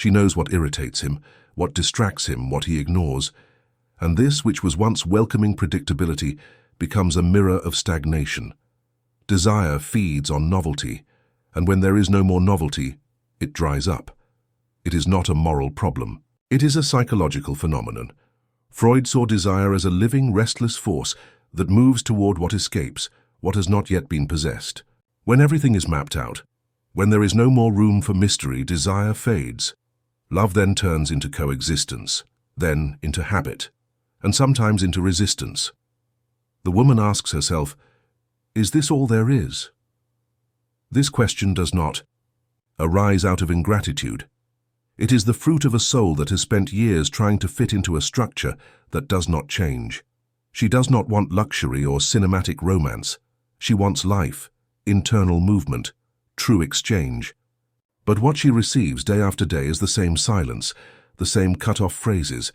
She knows what irritates him, what distracts him, what he ignores, and this, which was once welcoming predictability, becomes a mirror of stagnation. Desire feeds on novelty, and when there is no more novelty, it dries up. It is not a moral problem. It is a psychological phenomenon. Freud saw desire as a living, restless force that moves toward what escapes, what has not yet been possessed. When everything is mapped out, when there is no more room for mystery, desire fades. Love then turns into coexistence, then into habit, and sometimes into resistance. The woman asks herself, is this all there is? This question does not arise out of ingratitude. It is the fruit of a soul that has spent years trying to fit into a structure that does not change. She does not want luxury or cinematic romance. She wants life, internal movement, true exchange. But what she receives day after day is the same silence, the same cut-off phrases,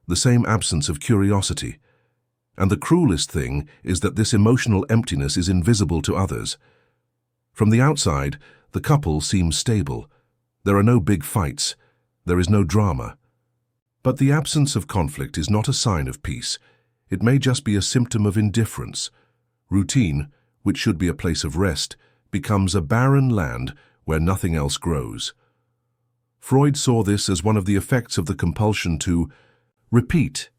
the same absence of curiosity. And the cruelest thing is that this emotional emptiness is invisible to others. From the outside, the couple seems stable. There are no big fights. There is no drama. But the absence of conflict is not a sign of peace. It may just be a symptom of indifference. Routine, which should be a place of rest, becomes a barren land where nothing else grows. Freud saw this as one of the effects of the compulsion to repeat.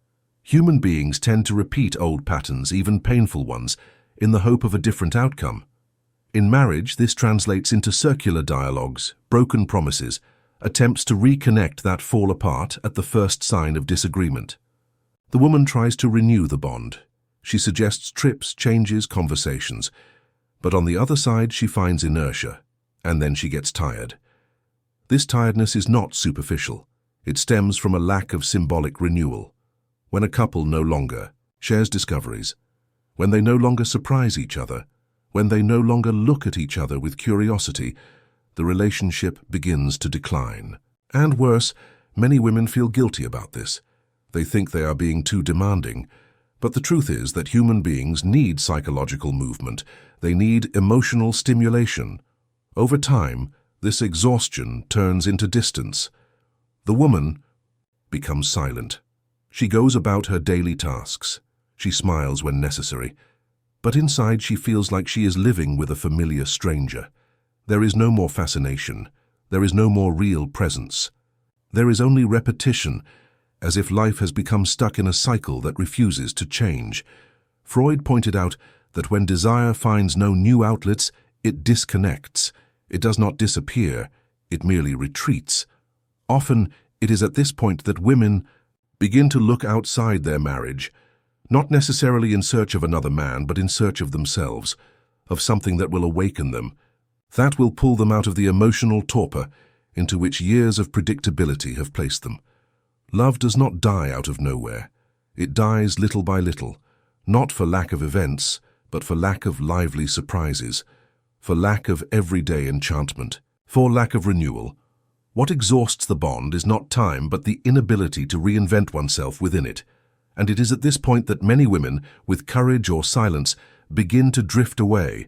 Human beings tend to repeat old patterns, even painful ones, in the hope of a different outcome. In marriage, this translates into circular dialogues, broken promises, attempts to reconnect that fall apart at the first sign of disagreement. The woman tries to renew the bond. She suggests trips, changes, conversations. But on the other side, she finds inertia, and then she gets tired. This tiredness is not superficial. It stems from a lack of symbolic renewal. When a couple no longer shares discoveries, when they no longer surprise each other, when they no longer look at each other with curiosity, the relationship begins to decline. And worse, many women feel guilty about this. They think they are being too demanding. But the truth is that human beings need psychological movement. They need emotional stimulation. Over time, this exhaustion turns into distance. The woman becomes silent. She goes about her daily tasks. She smiles when necessary. But inside she feels like she is living with a familiar stranger. There is no more fascination. There is no more real presence. There is only repetition, as if life has become stuck in a cycle that refuses to change. Freud pointed out that when desire finds no new outlets, it disconnects. It does not disappear, it merely retreats. Often, it is at this point that women begin to look outside their marriage, not necessarily in search of another man, but in search of themselves, of something that will awaken them, that will pull them out of the emotional torpor into which years of predictability have placed them. Love does not die out of nowhere. It dies little by little, not for lack of events, but for lack of lively surprises, for lack of everyday enchantment, for lack of renewal. What exhausts the bond is not time, but the inability to reinvent oneself within it. And it is at this point that many women, with courage or silence, begin to drift away,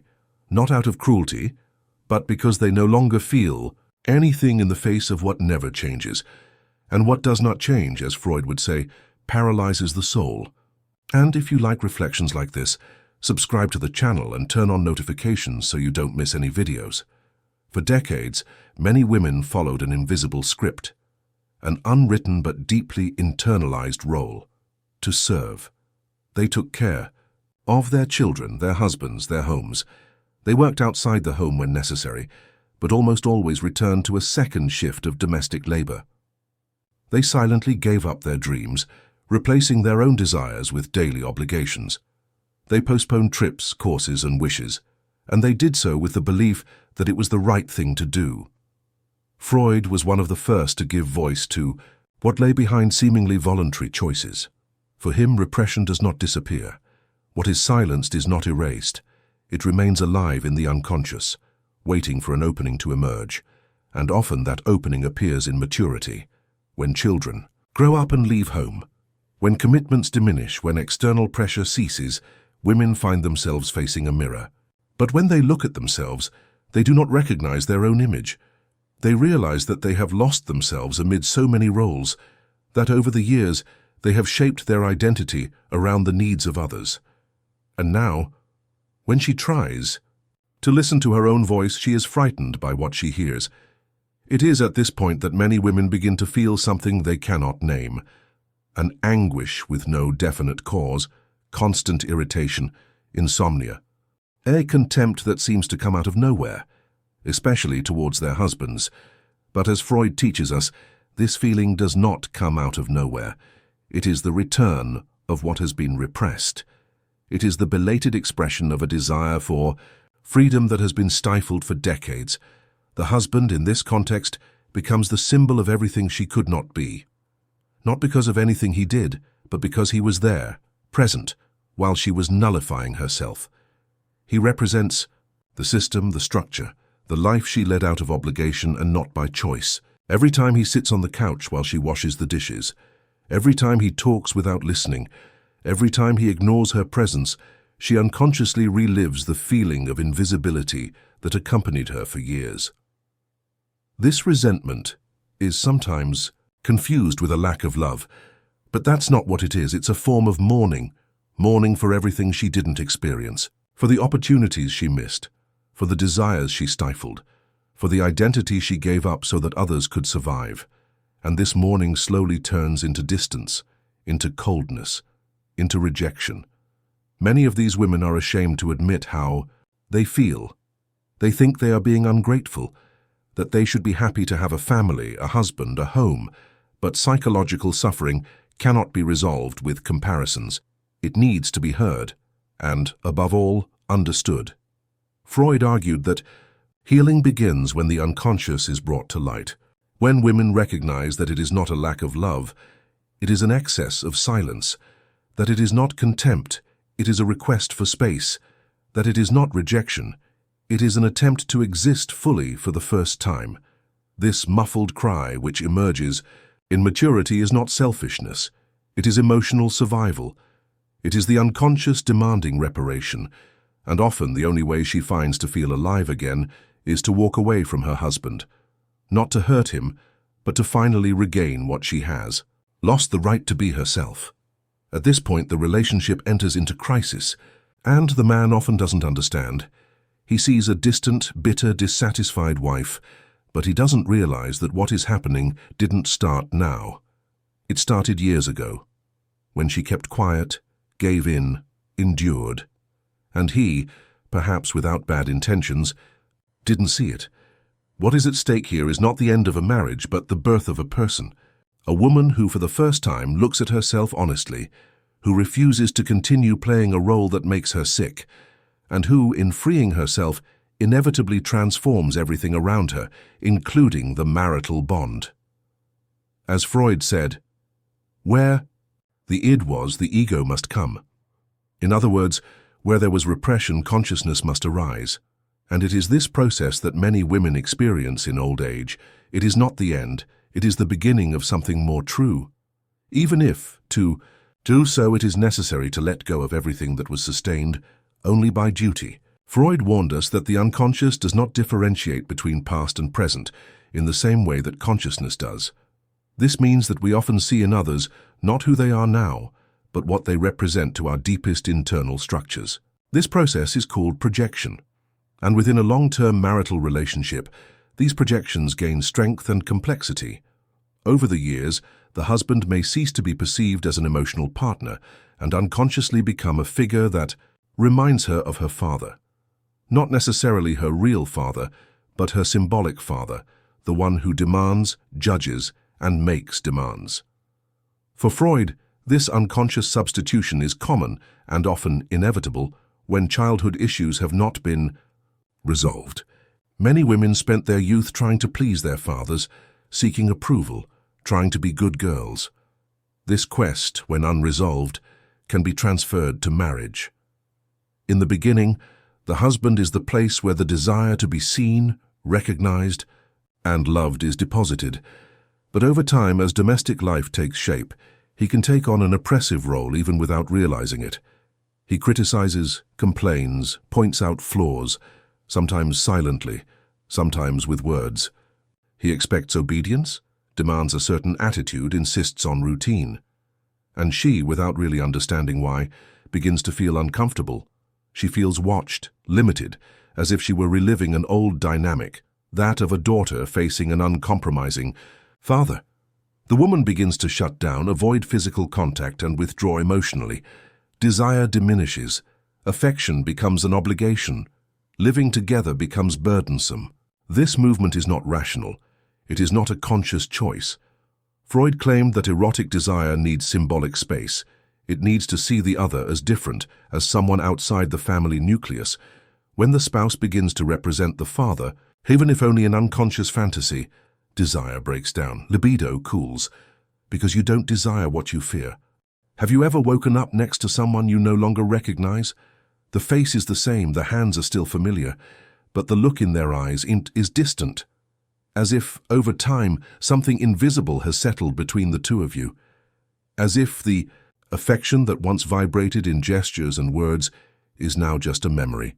not out of cruelty, but because they no longer feel anything in the face of what never changes. And what does not change, as Freud would say, paralyzes the soul. And if you like reflections like this, subscribe to the channel and turn on notifications so you don't miss any videos. For decades, many women followed an invisible script, an unwritten but deeply internalized role, to serve. They took care of their children, their husbands, their homes. They worked outside the home when necessary, but almost always returned to a second shift of domestic labor. They silently gave up their dreams, replacing their own desires with daily obligations. They postponed trips, courses, and wishes, and they did so with the belief that it was the right thing to do. Freud was one of the first to give voice to what lay behind seemingly voluntary choices. For him, repression does not disappear. What is silenced is not erased. It remains alive in the unconscious, waiting for an opening to emerge, and often that opening appears in maturity, when children grow up and leave home. When commitments diminish, when external pressure ceases, women find themselves facing a mirror. But when they look at themselves, they do not recognize their own image. They realize that they have lost themselves amid so many roles, that over the years they have shaped their identity around the needs of others. And now, when she tries to listen to her own voice, she is frightened by what she hears. It is at this point that many women begin to feel something they cannot name, an anguish with no definite cause, constant irritation, insomnia, a contempt that seems to come out of nowhere, especially towards their husbands. But as Freud teaches us, this feeling does not come out of nowhere. It is the return of what has been repressed. It is the belated expression of a desire for freedom that has been stifled for decades. The husband, in this context, becomes the symbol of everything she could not be. Not because of anything he did, but because he was there, present, while she was nullifying herself. He represents the system, the structure, the life she led out of obligation and not by choice. Every time he sits on the couch while she washes the dishes, every time he talks without listening, every time he ignores her presence, she unconsciously relives the feeling of invisibility that accompanied her for years. This resentment is sometimes confused with a lack of love, but that's not what it is. It's a form of mourning, mourning for everything she didn't experience, for the opportunities she missed, for the desires she stifled, for the identity she gave up so that others could survive. And this mourning slowly turns into distance, into coldness, into rejection. Many of these women are ashamed to admit how they feel. They think they are being ungrateful, that they should be happy to have a family, a husband, a home, but psychological suffering cannot be resolved with comparisons. It needs to be heard, and, above all, understood. Freud argued that healing begins when the unconscious is brought to light. When women recognize that it is not a lack of love, it is an excess of silence, that it is not contempt, it is a request for space, that it is not rejection, it is an attempt to exist fully for the first time. This muffled cry which emerges in maturity is not selfishness, it is emotional survival. It is the unconscious demanding reparation, and often the only way she finds to feel alive again is to walk away from her husband, not to hurt him, but to finally regain what she has, lost the right to be herself. At this point, the relationship enters into crisis, and the man often doesn't understand. He sees a distant, bitter, dissatisfied wife, but he doesn't realize that what is happening didn't start now. It started years ago, when she kept quiet, gave in, endured. And he, perhaps without bad intentions, didn't see it. What is at stake here is not the end of a marriage, but the birth of a person. A woman who for the first time looks at herself honestly, who refuses to continue playing a role that makes her sick, and who, in freeing herself, inevitably transforms everything around her, including the marital bond. As Freud said, where the id was, the ego must come. In other words, where there was repression, consciousness must arise. And it is this process that many women experience in old age. It is not the end, it is the beginning of something more true. Even if, to do so, it is necessary to let go of everything that was sustained only by duty. Freud warned us that the unconscious does not differentiate between past and present in the same way that consciousness does. This means that we often see in others not who they are now, but what they represent to our deepest internal structures. This process is called projection. And within a long-term marital relationship, these projections gain strength and complexity. Over the years, the husband may cease to be perceived as an emotional partner and unconsciously become a figure that reminds her of her father. Not necessarily her real father, but her symbolic father, the one who demands, judges, and makes demands. For Freud, this unconscious substitution is common and often inevitable when childhood issues have not been resolved. Many women spent their youth trying to please their fathers, seeking approval, trying to be good girls. This quest, when unresolved, can be transferred to marriage. In the beginning, the husband is the place where the desire to be seen, recognized, and loved is deposited. But over time, as domestic life takes shape, he can take on an oppressive role even without realizing it. He criticizes, complains, points out flaws, sometimes silently, sometimes with words. He expects obedience, demands a certain attitude, insists on routine. And she, without really understanding why, begins to feel uncomfortable. She feels watched, limited, as if she were reliving an old dynamic, that of a daughter facing an uncompromising father. The woman begins to shut down, avoid physical contact, and withdraw emotionally. Desire diminishes. Affection becomes an obligation. Living together becomes burdensome. This movement is not rational. It is not a conscious choice. Freud claimed that erotic desire needs symbolic space. It needs to see the other as different, as someone outside the family nucleus. When the spouse begins to represent the father, even if only an unconscious fantasy, desire breaks down, libido cools, because you don't desire what you fear. Have you ever woken up next to someone you no longer recognize? The face is the same, the hands are still familiar, but the look in their eyes is distant, as if, over time, something invisible has settled between the two of you. As if the affection that once vibrated in gestures and words is now just a memory.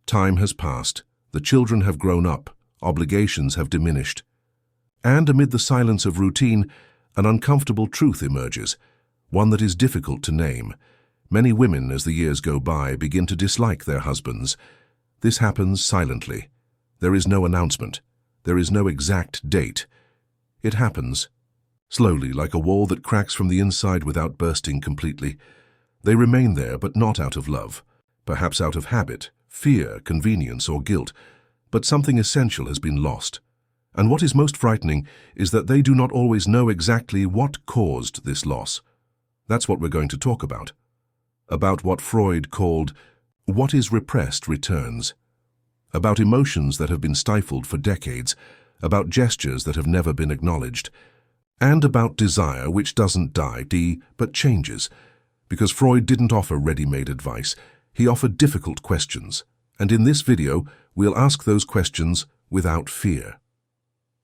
Time has passed, the children have grown up, obligations have diminished. And amid the silence of routine, an uncomfortable truth emerges, one that is difficult to name. Many women, as the years go by, begin to dislike their husbands. This happens silently. There is no announcement. There is no exact date. It happens, slowly, like a wall that cracks from the inside without bursting completely. They remain there, but not out of love, perhaps out of habit, fear, convenience, or guilt, but something essential has been lost. And what is most frightening is that they do not always know exactly what caused this loss. That's what we're going to talk about what Freud called what is repressed returns, about emotions that have been stifled for decades, about gestures that have never been acknowledged, and about desire which doesn't die, but changes. Because Freud didn't offer ready-made advice, he offered difficult questions, and in this video we'll ask those questions without fear.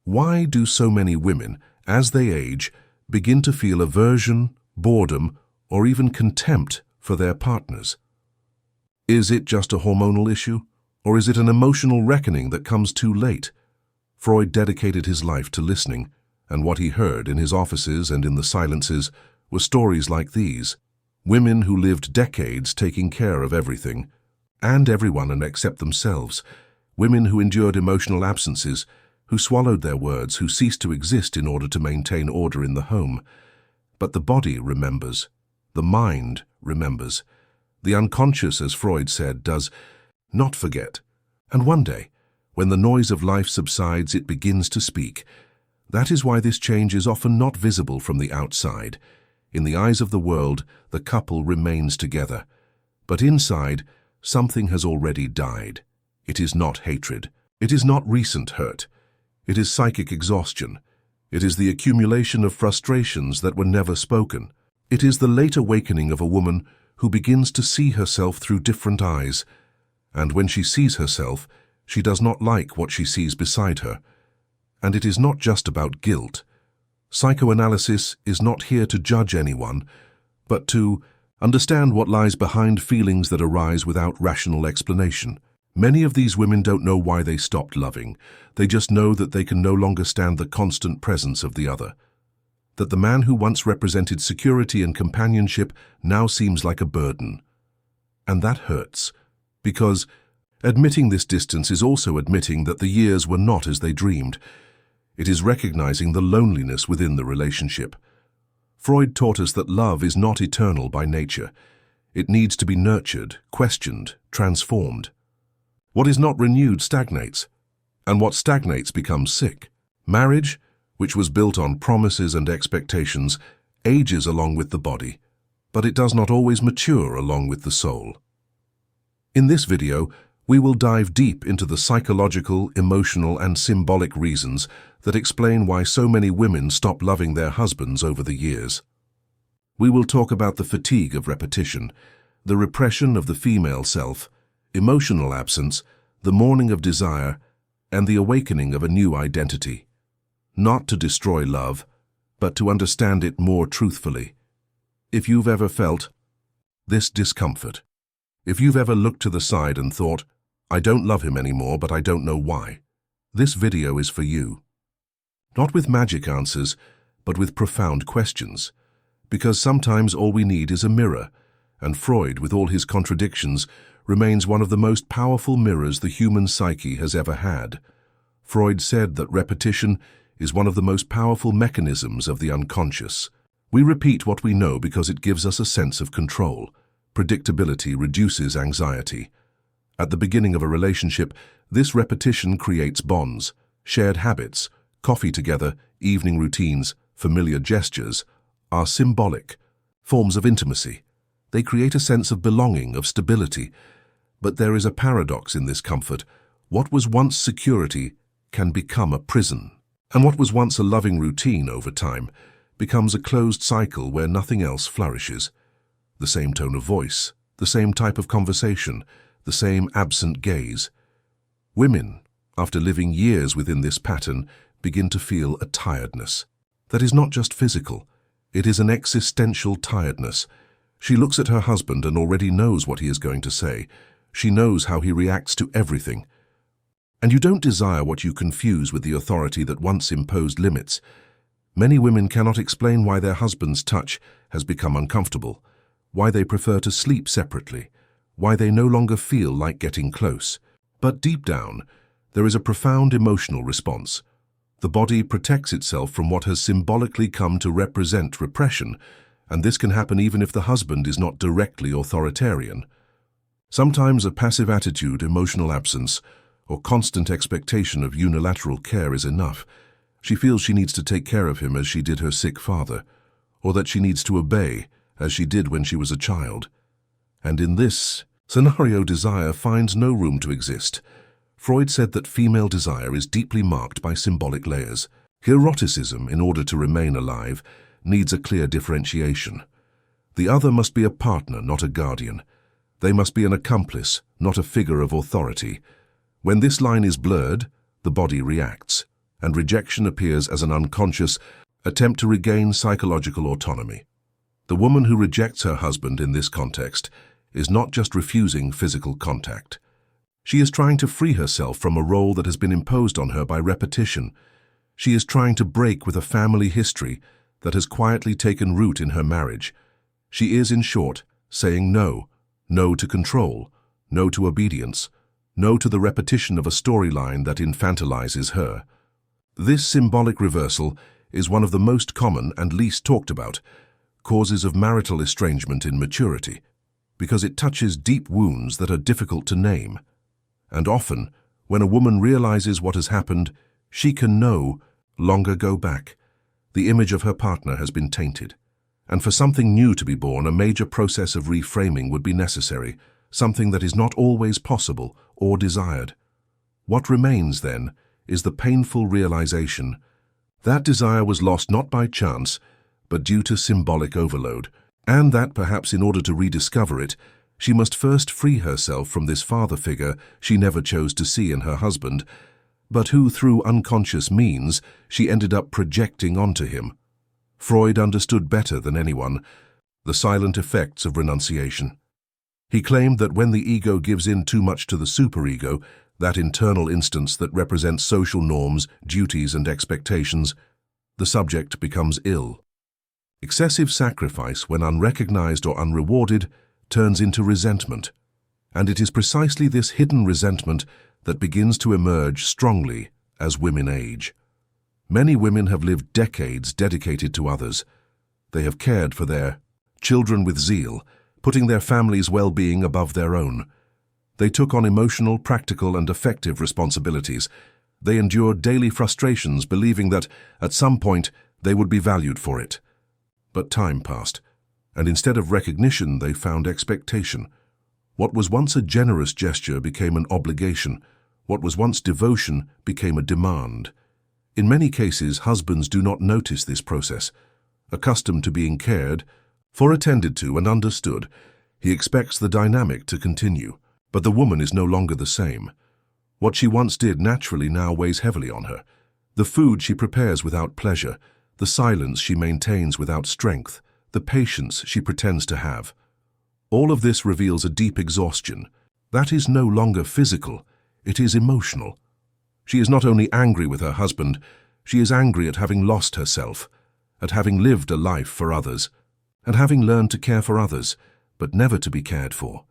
Why do so many women, as they age, begin to feel aversion, boredom, or even contempt for their partners? Is it just a hormonal issue, or is it an emotional reckoning that comes too late? Freud dedicated his life to listening, and what he heard in his offices and in the silences were stories like these. Women who lived decades taking care of everything, and everyone and except themselves. Women who endured emotional absences, who swallowed their words, who ceased to exist in order to maintain order in the home. But the body remembers. The mind remembers. The unconscious, as Freud said, does not forget. And one day, when the noise of life subsides, it begins to speak. That is why this change is often not visible from the outside. In the eyes of the world, the couple remains together. But inside, something has already died. It is not hatred. It is not recent hurt. It is psychic exhaustion. It is the accumulation of frustrations that were never spoken. It is the late awakening of a woman who begins to see herself through different eyes. And when she sees herself, she does not like what she sees beside her. And it is not just about guilt. Psychoanalysis is not here to judge anyone, but to understand what lies behind feelings that arise without rational explanation. Many of these women don't know why they stopped loving. They just know that they can no longer stand the constant presence of the other. That the man who once represented security and companionship now seems like a burden. And that hurts, because admitting this distance is also admitting that the years were not as they dreamed. It is recognizing the loneliness within the relationship. Freud taught us that love is not eternal by nature. It needs to be nurtured, questioned, transformed. What is not renewed stagnates, and what stagnates becomes sick. Marriage, which was built on promises and expectations, ages along with the body, but it does not always mature along with the soul. In this video, we will dive deep into the psychological, emotional, and symbolic reasons that explain why so many women stop loving their husbands over the years. We will talk about the fatigue of repetition, the repression of the female self, emotional absence, the mourning of desire, and the awakening of a new identity. Not to destroy love, but to understand it more truthfully. If you've ever felt this discomfort, if you've ever looked to the side and thought, I don't love him anymore, but I don't know why, this video is for you. Not with magic answers, but with profound questions. Because sometimes all we need is a mirror, and Freud, with all his contradictions, remains one of the most powerful mirrors the human psyche has ever had. Freud said that repetition is one of the most powerful mechanisms of the unconscious. We repeat what we know because it gives us a sense of control. Predictability reduces anxiety. At the beginning of a relationship, this repetition creates bonds, shared habits. Coffee together, evening routines, familiar gestures are symbolic forms of intimacy. They create a sense of belonging, of stability. But there is a paradox in this comfort. What was once security can become a prison. And what was once a loving routine over time becomes a closed cycle where nothing else flourishes. The same tone of voice, the same type of conversation, the same absent gaze. Women, after living years within this pattern, begin to feel a tiredness. That is not just physical, it is an existential tiredness. She looks at her husband and already knows what he is going to say. She knows how he reacts to everything. And you don't desire what you confuse with the authority that once imposed limits. Many women cannot explain why their husband's touch has become uncomfortable, why they prefer to sleep separately, why they no longer feel like getting close. But deep down, there is a profound emotional response. The body protects itself from what has symbolically come to represent repression, and this can happen even if the husband is not directly authoritarian. Sometimes a passive attitude, emotional absence, or constant expectation of unilateral care is enough. She feels she needs to take care of him as she did her sick father, or that she needs to obey as she did when she was a child. And in this scenario, desire finds no room to exist. Freud said that female desire is deeply marked by symbolic layers. Eroticism, in order to remain alive, needs a clear differentiation. The other must be a partner, not a guardian. They must be an accomplice, not a figure of authority. When this line is blurred, the body reacts, and rejection appears as an unconscious attempt to regain psychological autonomy. The woman who rejects her husband in this context is not just refusing physical contact. She is trying to free herself from a role that has been imposed on her by repetition. She is trying to break with a family history that has quietly taken root in her marriage. She is, in short, saying no. No to control, no to obedience, no to the repetition of a storyline that infantilizes her. This symbolic reversal is one of the most common and least talked about causes of marital estrangement in maturity, because it touches deep wounds that are difficult to name. And often, when a woman realizes what has happened, she can no longer go back. The image of her partner has been tainted. And for something new to be born, a major process of reframing would be necessary, something that is not always possible or desired. What remains, then, is the painful realization that desire was lost not by chance, but due to symbolic overload, and that perhaps in order to rediscover it, she must first free herself from this father figure she never chose to see in her husband, but who, through unconscious means, she ended up projecting onto him. Freud understood better than anyone the silent effects of renunciation. He claimed that when the ego gives in too much to the superego, that internal instance that represents social norms, duties, and expectations, the subject becomes ill. Excessive sacrifice, when unrecognized or unrewarded, turns into resentment, and it is precisely this hidden resentment that begins to emerge strongly as women age. Many women have lived decades dedicated to others. They have cared for their children with zeal, putting their family's well-being above their own. They took on emotional, practical, and effective responsibilities. They endured daily frustrations, believing that, at some point, they would be valued for it. But time passed, and instead of recognition, they found expectation. What was once a generous gesture became an obligation. What was once devotion became a demand. In many cases, husbands do not notice this process. Accustomed to being cared for, attended to, and understood, he expects the dynamic to continue. But the woman is no longer the same. What she once did naturally now weighs heavily on her. The food she prepares without pleasure, the silence she maintains without strength, the patience she pretends to have. All of this reveals a deep exhaustion. That is no longer physical, it is emotional. She is not only angry with her husband, She is angry at having lost herself, at having lived a life for others, and having learned to care for others, but never to be cared for.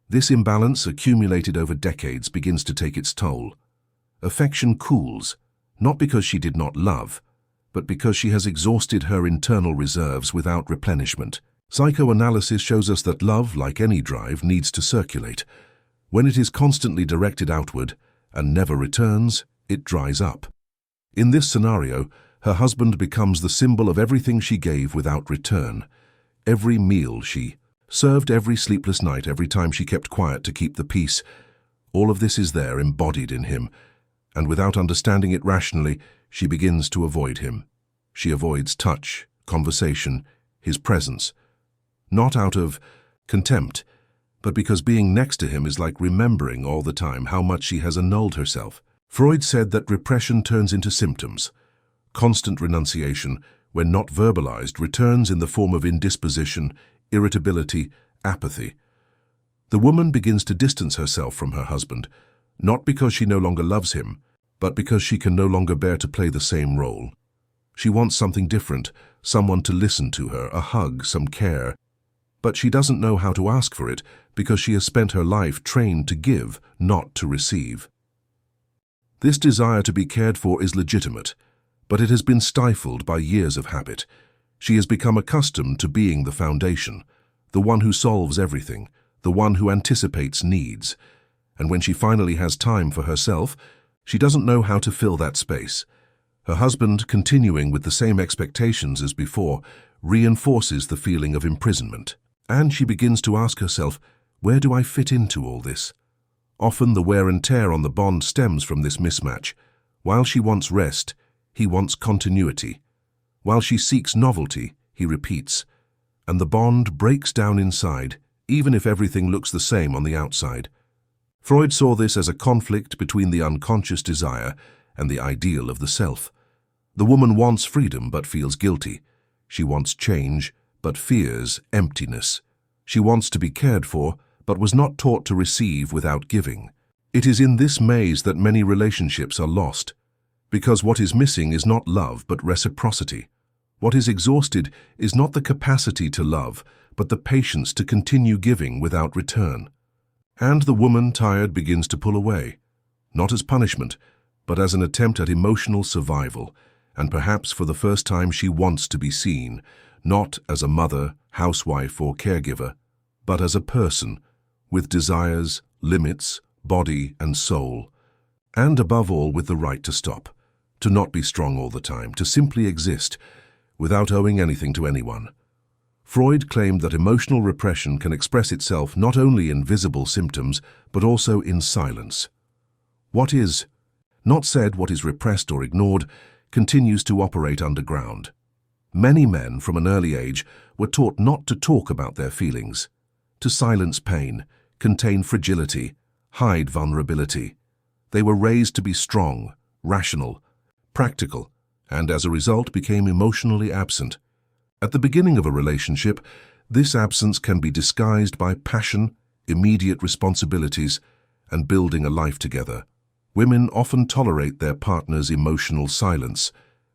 This imbalance, accumulated over decades, begins to take its toll. Affection cools, not because she did not love, but because she has exhausted her internal reserves without replenishment. Psychoanalysis shows us that love, like any drive, needs to circulate. When it is constantly directed outward and never returns, it dries up. In this scenario, her husband becomes the symbol of everything she gave without return. Every meal she served, every sleepless night, every time she kept quiet to keep the peace, all of this is there embodied in him, and without understanding it rationally, she begins to avoid him. She avoids touch, conversation, his presence, not out of contempt, but because being next to him is like remembering all the time how much she has annulled herself. Freud said that repression turns into symptoms. Constant renunciation, when not verbalized, returns in the form of indisposition, irritability, apathy. The woman begins to distance herself from her husband, not because she no longer loves him, but because she can no longer bear to play the same role. She wants something different, someone to listen to her, a hug, some care. But she doesn't know how to ask for it because she has spent her life trained to give, not to receive. This desire to be cared for is legitimate, but it has been stifled by years of habit. She has become accustomed to being the foundation, the one who solves everything, the one who anticipates needs. And when she finally has time for herself, she doesn't know how to fill that space. Her husband, continuing with the same expectations as before, reinforces the feeling of imprisonment. And she begins to ask herself, where do I fit into all this? Often the wear and tear on the bond stems from this mismatch. While she wants rest, he wants continuity. While she seeks novelty, he repeats. And the bond breaks down inside, even if everything looks the same on the outside. Freud saw this as a conflict between the unconscious desire and the ideal of the self. The woman wants freedom but feels guilty. She wants change but fears emptiness. She wants to be cared for but was not taught to receive without giving. It is in this maze that many relationships are lost, because what is missing is not love but reciprocity. What is exhausted is not the capacity to love, but the patience to continue giving without return. And the woman, tired, begins to pull away, not as punishment, but as an attempt at emotional survival, and perhaps for the first time she wants to be seen, not as a mother, housewife, or caregiver, but as a person, with desires, limits, body and soul, and above all with the right to stop, to not be strong all the time, to simply exist, without owing anything to anyone. Freud claimed that emotional repression can express itself not only in visible symptoms, but also in silence. What is not said, what is repressed or ignored, continues to operate underground. Many men from an early age were taught not to talk about their feelings, to silence pain, contain fragility, hide vulnerability. They were raised to be strong, rational, practical, and as a result became emotionally absent. At the beginning of a relationship, this absence can be disguised by passion, immediate responsibilities, and building a life together. Women often tolerate their partner's emotional silence,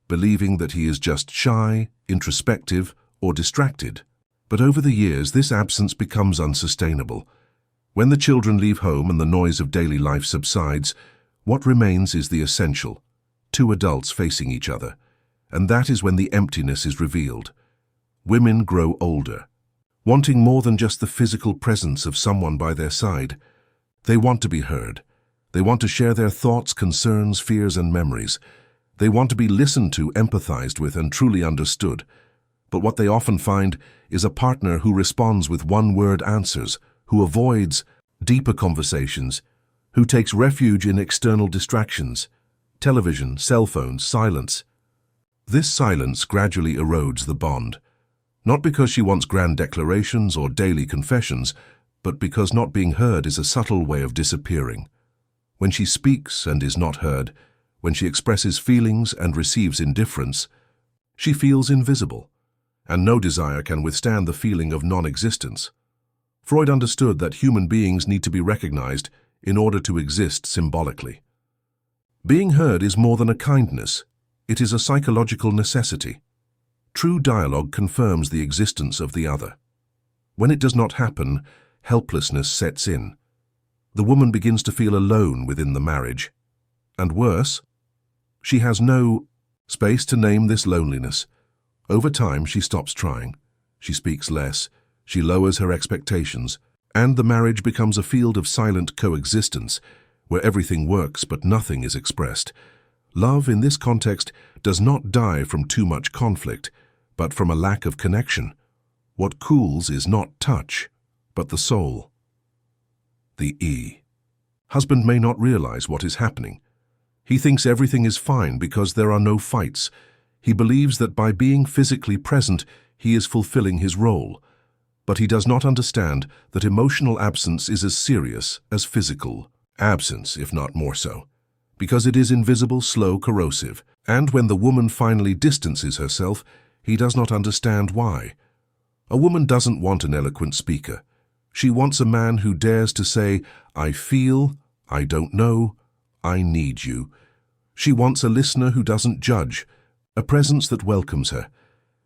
believing that he is just shy, introspective, or distracted. But over the years, this absence becomes unsustainable. When the children leave home and the noise of daily life subsides, what remains is the essential, two adults facing each other, and that is when the emptiness is revealed. Women grow older, wanting more than just the physical presence of someone by their side. They want to be heard. They want to share their thoughts, concerns, fears, and memories. They want to be listened to, empathized with, and truly understood. But what they often find is a partner who responds with one-word answers, who avoids deeper conversations, who takes refuge in external distractions, television, cell phones, silence. This silence gradually erodes the bond, not because she wants grand declarations or daily confessions, but because not being heard is a subtle way of disappearing. When she speaks and is not heard, when she expresses feelings and receives indifference, she feels invisible, and no desire can withstand the feeling of non-existence. Freud understood that human beings need to be recognized in order to exist symbolically. Being heard is more than a kindness. It is a psychological necessity. True dialogue confirms the existence of the other. When it does not happen, helplessness sets in. The woman begins to feel alone within the marriage. And worse, she has no space to name this loneliness. Over time, she stops trying. She speaks less. She lowers her expectations. And the marriage becomes a field of silent coexistence, where everything works but nothing is expressed. Love, in this context, does not die from too much conflict, but from a lack of connection. What cools is not touch, but the soul. The E. Husband may not realize what is happening. He thinks everything is fine because there are no fights. He believes that by being physically present, he is fulfilling his role. But he does not understand that emotional absence is as serious as physical absence, if not more so, because it is invisible, slow, corrosive. And when the woman finally distances herself, he does not understand why. A woman doesn't want an eloquent speaker. She wants a man who dares to say, "I feel, I don't know, I need you." She wants a listener who doesn't judge, a presence that welcomes her.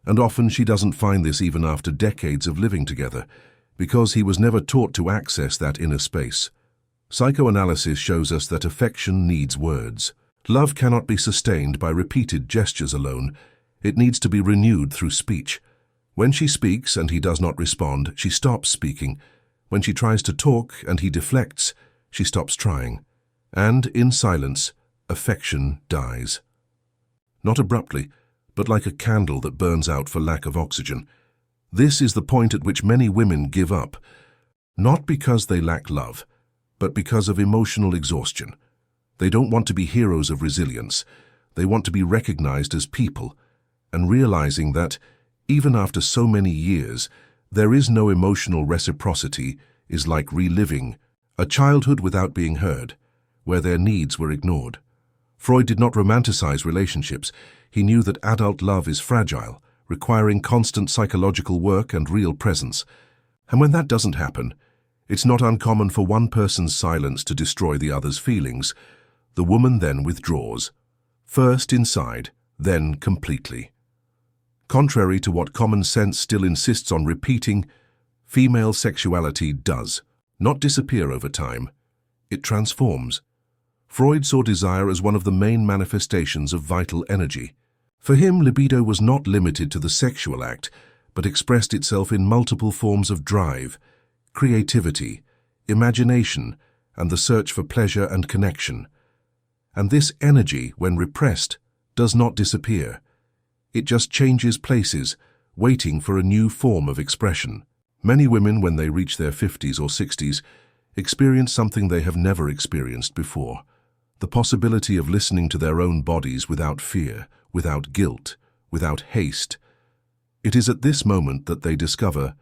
And often she doesn't find this even after decades of living together, because he was never taught to access that inner space. Psychoanalysis shows us that affection needs words. Love cannot be sustained by repeated gestures alone. It needs to be renewed through speech. When she speaks and he does not respond, she stops speaking. When she tries to talk and he deflects, she stops trying. And in silence, affection dies. Not abruptly, but like a candle that burns out for lack of oxygen. This is the point at which many women give up, not because they lack love, but because of emotional exhaustion. They don't want to be heroes of resilience. They want to be recognized as people, and realizing that, even after so many years, there is no emotional reciprocity is like reliving a childhood without being heard, where their needs were ignored. Freud did not romanticize relationships. He knew that adult love is fragile, requiring constant psychological work and real presence. And when that doesn't happen, it's not uncommon for one person's silence to destroy the other's feelings. The woman then withdraws, first inside, then completely. Contrary to what common sense still insists on repeating, female sexuality does not disappear over time. It transforms. Freud saw desire as one of the main manifestations of vital energy. For him, libido was not limited to the sexual act, but expressed itself in multiple forms of drive, creativity, imagination, and the search for pleasure and connection. And this energy, when repressed, does not disappear. It just changes places, waiting for a new form of expression. Many women, when they reach their 50s or 60s, experience something they have never experienced before. The possibility of listening to their own bodies without fear, without guilt, without haste. It is at this moment that they discover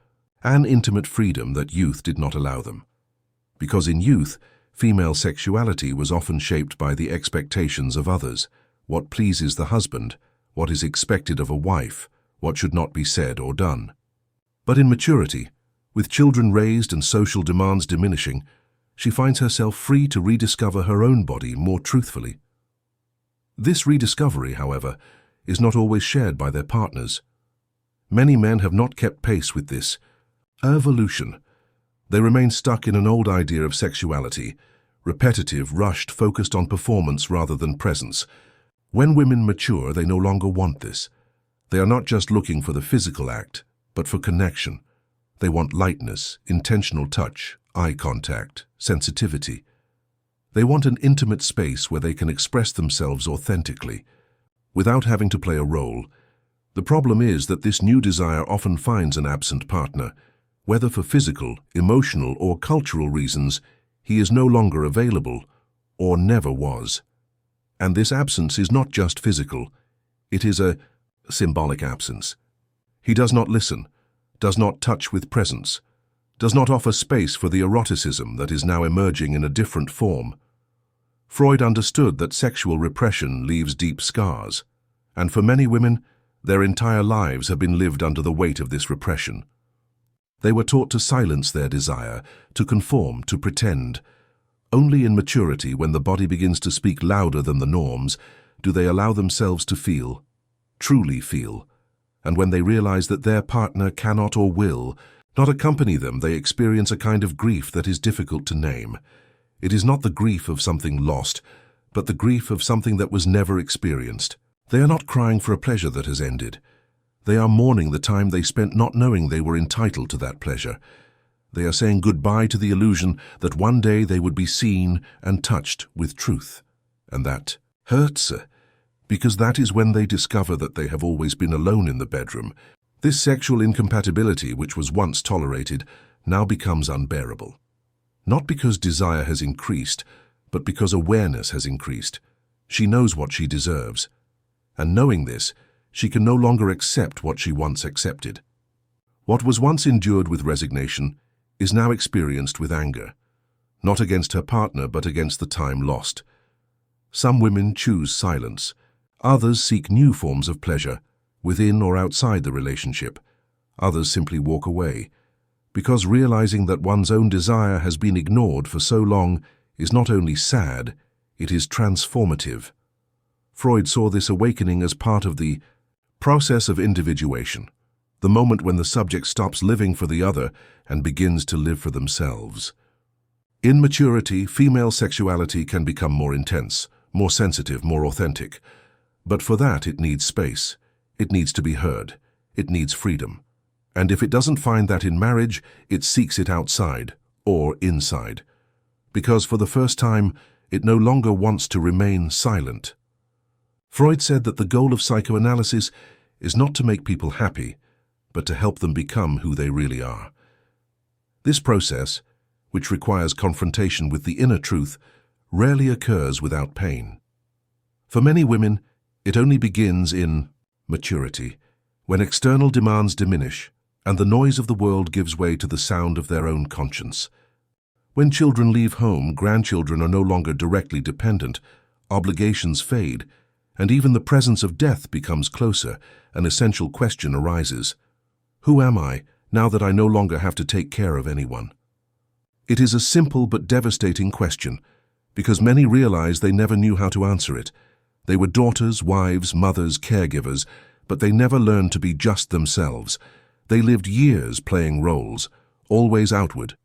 an intimate freedom that youth did not allow them. Because in youth, female sexuality was often shaped by the expectations of others, what pleases the husband, what is expected of a wife, what should not be said or done. But in maturity, with children raised and social demands diminishing, she finds herself free to rediscover her own body more truthfully. This rediscovery, however, is not always shared by their partners. Many men have not kept pace with this evolution. They remain stuck in an old idea of sexuality, repetitive, rushed, focused on performance rather than presence. When women mature, they no longer want this. They are not just looking for the physical act, but for connection. They want lightness, intentional touch, eye contact, sensitivity. They want an intimate space where they can express themselves authentically, without having to play a role. The problem is that this new desire often finds an absent partner. Whether for physical, emotional, or cultural reasons, he is no longer available, or never was. And this absence is not just physical, it is a symbolic absence. He does not listen, does not touch with presence, does not offer space for the eroticism that is now emerging in a different form. Freud understood that sexual repression leaves deep scars, and for many women, their entire lives have been lived under the weight of this repression. They were taught to silence their desire, to conform, to pretend. Only in maturity, when the body begins to speak louder than the norms, do they allow themselves to feel, truly feel. And when they realize that their partner cannot or will not accompany them, they experience a kind of grief that is difficult to name. It is not the grief of something lost, but the grief of something that was never experienced. They are not crying for a pleasure that has ended. They are mourning the time they spent not knowing they were entitled to that pleasure. They are saying goodbye to the illusion that one day they would be seen and touched with truth. And that hurts, because that is when they discover that they have always been alone in the bedroom. This sexual incompatibility, which was once tolerated, now becomes unbearable. Not because desire has increased, but because awareness has increased. She knows what she deserves. And knowing this, she can no longer accept what she once accepted. What was once endured with resignation is now experienced with anger, not against her partner but against the time lost. Some women choose silence. Others seek new forms of pleasure, within or outside the relationship. Others simply walk away, because realizing that one's own desire has been ignored for so long is not only sad, it is transformative. Freud saw this awakening as part of the process of individuation, the moment when the subject stops living for the other and begins to live for themselves. In maturity, female sexuality can become more intense, more sensitive, more authentic. But for that, it needs space. It needs to be heard. It needs freedom. And if it doesn't find that in marriage, it seeks it outside or inside. Because for the first time, it no longer wants to remain silent. Freud said that the goal of psychoanalysis is not to make people happy, but to help them become who they really are. This process, which requires confrontation with the inner truth, rarely occurs without pain. For many women, it only begins in maturity, when external demands diminish and the noise of the world gives way to the sound of their own conscience. When children leave home, grandchildren are no longer directly dependent, obligations fade, and even the presence of death becomes closer. An essential question arises. Who am I, now that I no longer have to take care of anyone? It is a simple but devastating question, because many realize they never knew how to answer it. They were daughters, wives, mothers, caregivers, but they never learned to be just themselves. They lived years playing roles, always outward,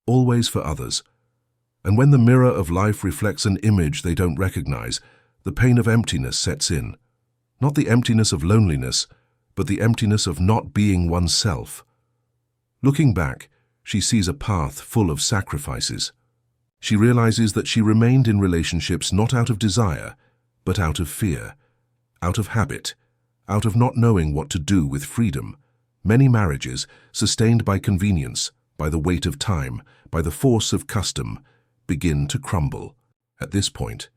always for others. And when the mirror of life reflects an image they don't recognize, the pain of emptiness sets in. Not the emptiness of loneliness, but the emptiness of not being oneself. Looking back, she sees a path full of sacrifices. She realizes that she remained in relationships not out of desire, but out of fear, out of habit, out of not knowing what to do with freedom. Many marriages, sustained by convenience, by the weight of time, by the force of custom, begin to crumble at this point.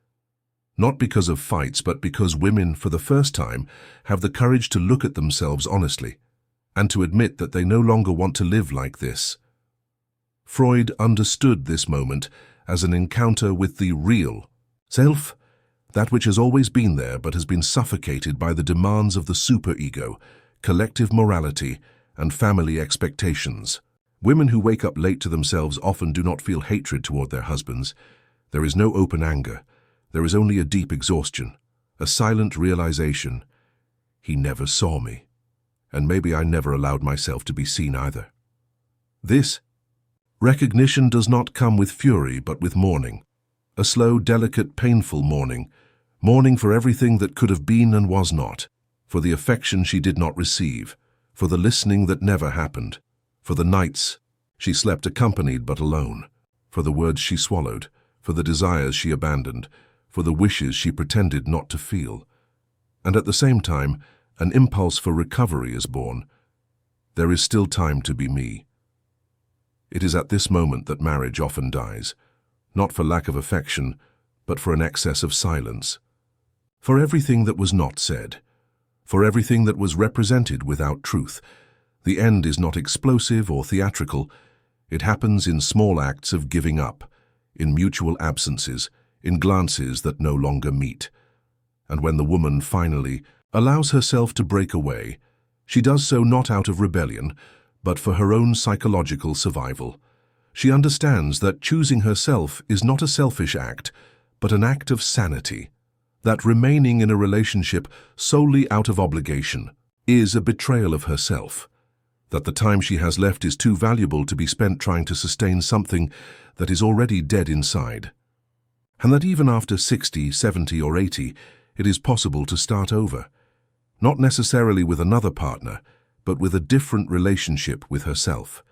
Not because of fights, but because women, for the first time, have the courage to look at themselves honestly and to admit that they no longer want to live like this. Freud understood this moment as an encounter with the real self, that which has always been there but has been suffocated by the demands of the superego, collective morality, and family expectations. Women who wake up late to themselves often do not feel hatred toward their husbands. There is no open anger. There is only a deep exhaustion, a silent realization. He never saw me, and maybe I never allowed myself to be seen either. This recognition does not come with fury, but with mourning. A slow, delicate, painful mourning. Mourning for everything that could have been and was not, for the affection she did not receive, for the listening that never happened, for the nights she slept accompanied but alone, for the words she swallowed, for the desires she abandoned, for the wishes she pretended not to feel. And at the same time, an impulse for recovery is born. There is still time to be me. It is at this moment that marriage often dies, not for lack of affection, but for an excess of silence. For everything that was not said, for everything that was represented without truth. The end is not explosive or theatrical. It happens in small acts of giving up, in mutual absences, in glances that no longer meet. And when the woman finally allows herself to break away, she does so not out of rebellion, but for her own psychological survival. She understands that choosing herself is not a selfish act, but an act of sanity. that remaining in a relationship solely out of obligation is a betrayal of herself, that the time she has left is too valuable to be spent trying to sustain something that is already dead inside, and that even after 60, 70, or 80, it is possible to start over, not necessarily with another partner, but with a different relationship with herself.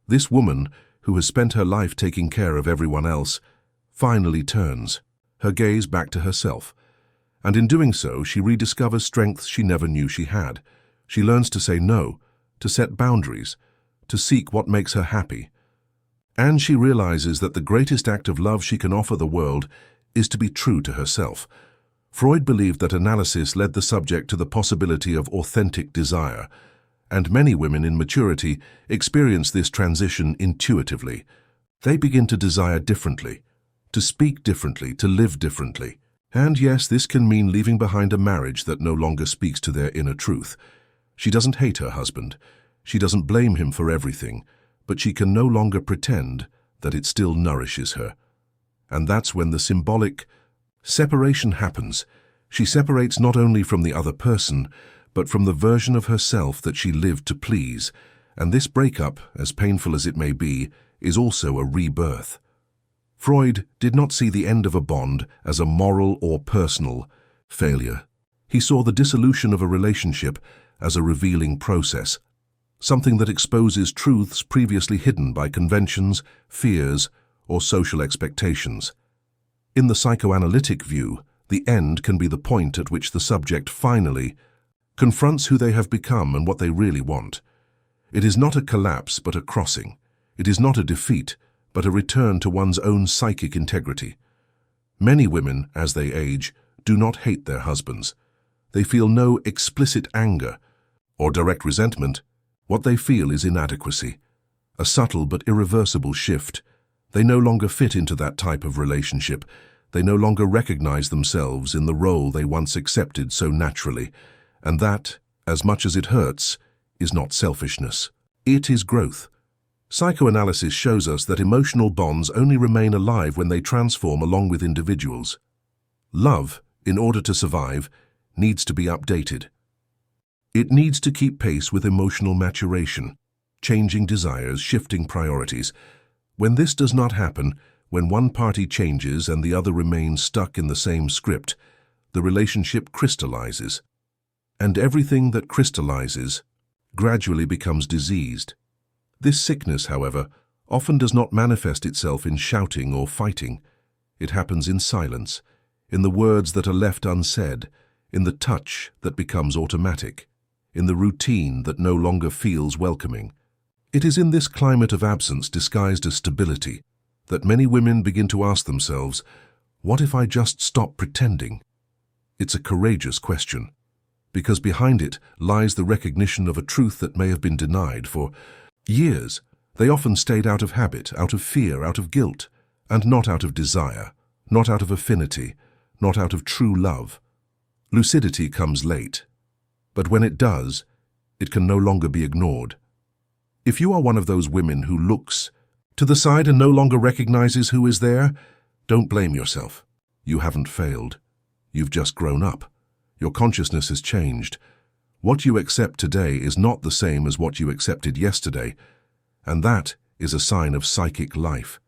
This woman, who has spent her life taking care of everyone else, finally turns her gaze back to herself, and in doing so, she rediscovers strengths she never knew she had. She learns to say no, to set boundaries, to seek what makes her happy. And she realizes that the greatest act of love she can offer the world is to be true to herself. Freud believed that analysis led the subject to the possibility of authentic desire, and many women in maturity experience this transition intuitively. They begin to desire differently, to speak differently, to live differently. And yes, this can mean leaving behind a marriage that no longer speaks to their inner truth. She doesn't hate her husband. She doesn't blame him for everything, but she can no longer pretend that it still nourishes her. And that's when the symbolic separation happens. She separates not only from the other person, but from the version of herself that she lived to please. And this breakup, as painful as it may be, is also a rebirth. Freud did not see the end of a bond as a moral or personal failure. He saw the dissolution of a relationship as a revealing process, something that exposes truths previously hidden by conventions, fears, or social expectations. In the psychoanalytic view, the end can be the point at which the subject finally confronts who they have become and what they really want. It is not a collapse but a crossing. It is not a defeat but a return to one's own psychic integrity. Many women, as they age, do not hate their husbands. They feel no explicit anger or direct resentment. What they feel is inadequacy, a subtle but irreversible shift. They no longer fit into that type of relationship. They no longer recognize themselves in the role they once accepted so naturally. And that, as much as it hurts, is not selfishness. It is growth. Psychoanalysis shows us that emotional bonds only remain alive when they transform along with individuals. Love, in order to survive, needs to be updated. It needs to keep pace with emotional maturation, changing desires, shifting priorities. When this does not happen, when one party changes and the other remains stuck in the same script, the relationship crystallizes. And everything that crystallizes gradually becomes diseased. This sickness, however, often does not manifest itself in shouting or fighting. It happens in silence, in the words that are left unsaid, in the touch that becomes automatic, in the routine that no longer feels welcoming. It is in this climate of absence disguised as stability that many women begin to ask themselves, what if I just stop pretending? It's a courageous question, because behind it lies the recognition of a truth that may have been denied for years. They often stayed out of habit, out of fear, out of guilt, and not out of desire, not out of affinity, not out of true love. Lucidity comes late, but when it does, it can no longer be ignored. If you are one of those women who looks to the side and no longer recognizes who is there, don't blame yourself. You haven't failed. You've just grown up. Your consciousness has changed. What you accept today is not the same as what you accepted yesterday, and that is a sign of psychic life,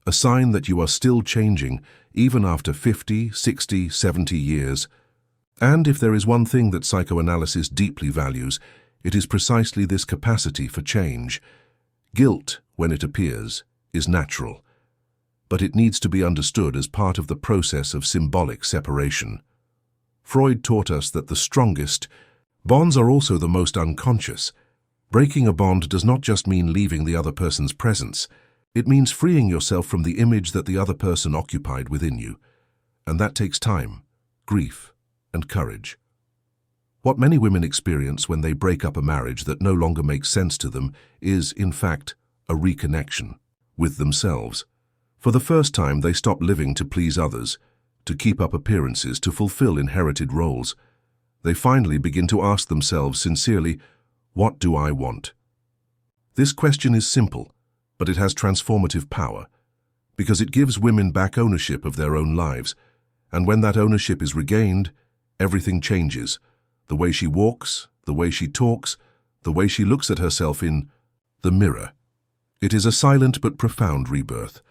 a sign that you are still changing even after 50, 60, 70 years. And if there is one thing that psychoanalysis deeply values, it is precisely this capacity for change. Guilt, when it appears, is natural, but it needs to be understood as part of the process of symbolic separation. Freud taught us that the strongest bonds are also the most unconscious. Breaking a bond does not just mean leaving the other person's presence. It means freeing yourself from the image that the other person occupied within you. And that takes time, grief, and courage. What many women experience when they break up a marriage that no longer makes sense to them is, in fact, a reconnection with themselves. For the first time, they stop living to please others, to keep up appearances, to fulfill inherited roles. They finally begin to ask themselves sincerely, what do I want? This question is simple, but it has transformative power, because it gives women back ownership of their own lives. And when that ownership is regained, everything changes. The way she walks, the way she talks, the way she looks at herself in the mirror. It is a silent but profound rebirth.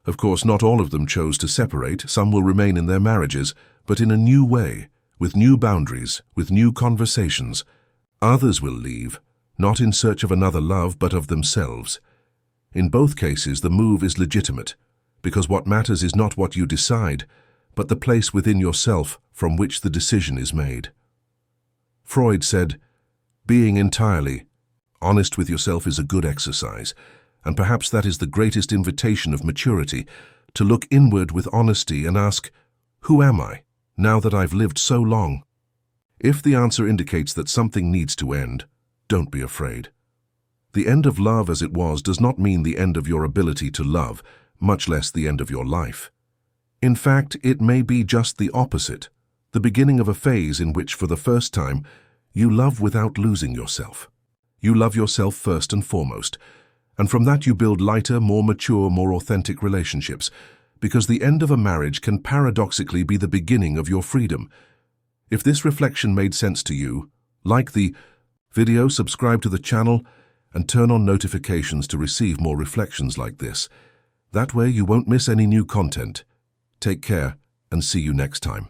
Of course, not all of them chose to separate. Some will remain in their marriages, but in a new way, with new boundaries, with new conversations. Others will leave, not in search of another love, but of themselves. In both cases, the move is legitimate, because what matters is not what you decide, but the place within yourself from which the decision is made. Freud said, "Being entirely honest with yourself is a good exercise, and perhaps that is the greatest invitation of maturity, to look inward with honesty and ask, 'Who am I, now that I've lived so long?' If the answer indicates that something needs to end, don't be afraid. The end of love as it was does not mean the end of your ability to love, much less the end of your life. In fact, it may be just the opposite, the beginning of a phase in which, for the first time, you love without losing yourself. You love yourself first and foremost, and from that you build lighter, more mature, more authentic relationships, because the end of a marriage can paradoxically be the beginning of your freedom. If this reflection made sense to you, like the video, subscribe to the channel, and turn on notifications to receive more reflections like this. That way you won't miss any new content. Take care, and see you next time.